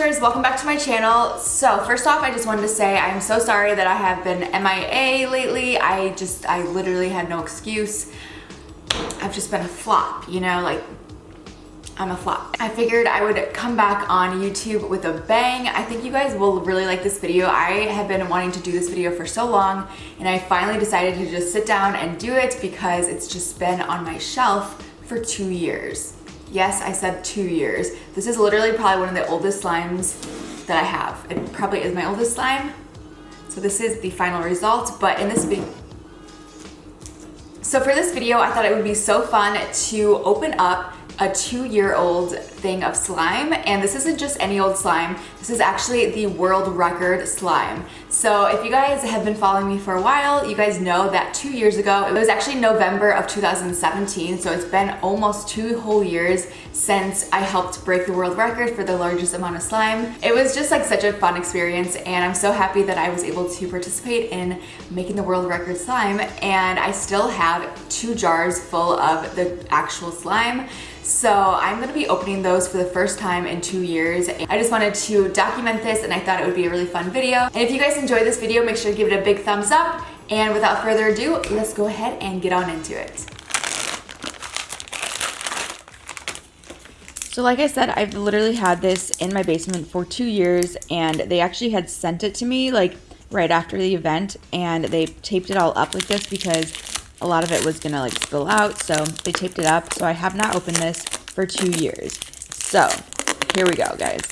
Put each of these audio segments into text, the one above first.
Monsters, welcome back to my channel. So first off, I just wanted to say I'm so sorry that I have been MIA lately. I literally had no excuse. I've just been a flop, you know, like I'm a flop. I figured I would come back on YouTube with a bang. I think you guys will really like this video. I have been wanting to do this video for so long, and I finally decided to just sit down and do it because it's just been on my shelf for 2 years. Yes, I said 2 years. This is literally probably one of the oldest slimes that I have. It probably is my oldest slime. So this is the final result, but in this video, for this video, I thought it would be so fun to open up a 2-year-old thing of slime, and this isn't just any old slime. This is actually the world record slime. So if you guys have been following me for a while, you guys know that 2 years ago, it was actually November of 2017, so it's been almost 2 whole years since I helped break the world record for the largest amount of slime. It was just like such a fun experience, and I'm so happy that I was able to participate in making the world record slime, and I still have 2 jars full of the actual slime. So I'm gonna be opening those for the first time in 2 years. I just wanted to document this, and I thought it would be a really fun video. And if you guys enjoyed this video, make sure to give it a big thumbs up. And without further ado, let's go ahead and get on into it. So like I said, I've literally had this in my basement for 2 years, and they actually had sent it to me like right after the event, and they taped it all up like this because a lot of it was gonna like spill out, so they taped it up. So I have not opened this for 2 years. So here we go, guys.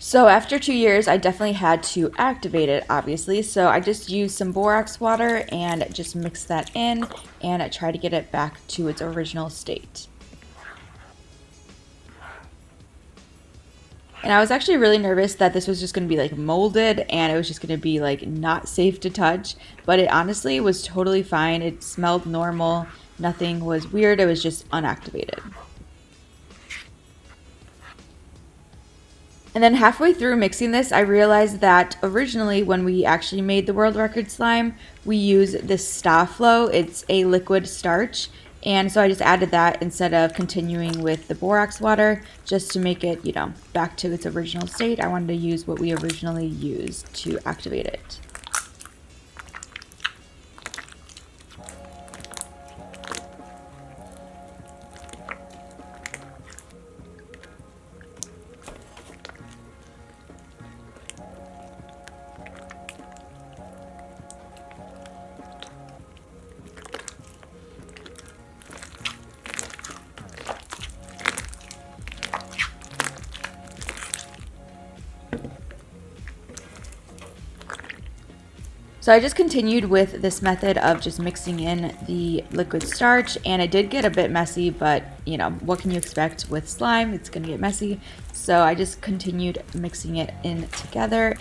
So after 2 years, I definitely had to activate it, obviously. So I just used some borax water and just mixed that in and try to get it back to its original state. And I was actually really nervous that this was just going to be like molded and it was just going to be like not safe to touch. But it honestly was totally fine. It smelled normal. Nothing was weird. It was just unactivated. And then halfway through mixing this, I realized that originally when we actually made the world record slime, we used this Sta-Flo. It's a liquid starch. And so I just added that instead of continuing with the borax water just to make it, you know, back to its original state. I wanted to use what we originally used to activate it. So I just continued with this method of just mixing in the liquid starch, and it did get a bit messy, but you know, what can you expect with slime? It's gonna get messy. So I just continued mixing it in together.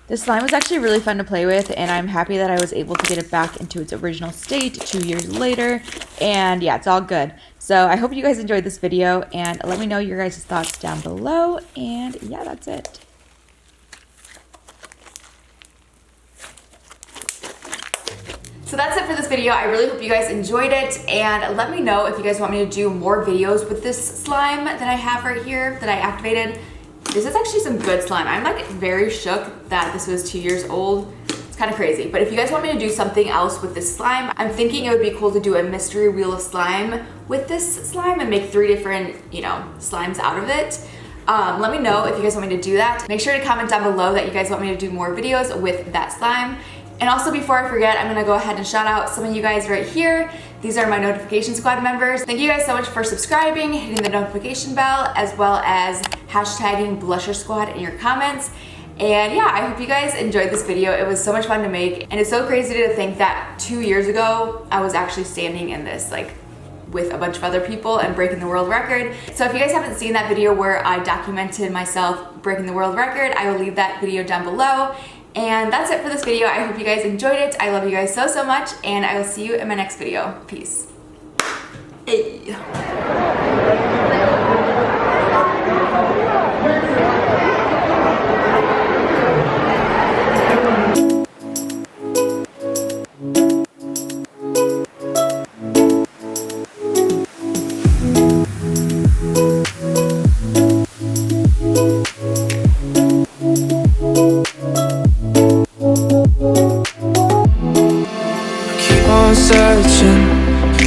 This slime was actually really fun to play with, and I'm happy that I was able to get it back into its original state 2 years later. And yeah, it's all good. So I hope you guys enjoyed this video, and let me know your guys' thoughts down below. And yeah, that's it. So that's it for this video. I really hope you guys enjoyed it, and let me know if you guys want me to do more videos with this slime that I have right here that I activated. This is actually some good slime. I'm like very shook that this was 2 years old. It's kind of crazy. But if you guys want me to do something else with this slime, I'm thinking it would be cool to do a mystery wheel of slime with this slime and make 3 different, slimes out of it. Let me know if you guys want me to do that. Make sure to comment down below that you guys want me to do more videos with that slime. And also, before I forget, I'm gonna go ahead and shout out some of you guys right here. These are my Notification Squad members. Thank you guys so much for subscribing, hitting the notification bell, as well as hashtagging Blusher Squad in your comments. And yeah, I hope you guys enjoyed this video. It was so much fun to make, and it's so crazy to think that 2 years ago, I was actually standing in this, with a bunch of other people and breaking the world record. So if you guys haven't seen that video where I documented myself breaking the world record, I will leave that video down below. And that's it for this video. I hope you guys enjoyed it. I love you guys so much, and I will see you in my next video. Peace. Hey. Searching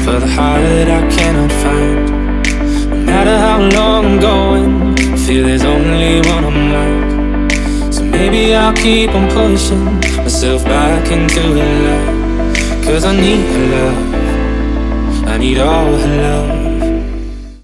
for the heart I cannot find. No matter how long I'm going, I feel there's only one I'm like. So maybe I'll keep on pushing myself back into the light. 'Cause I need her love, I need all her love.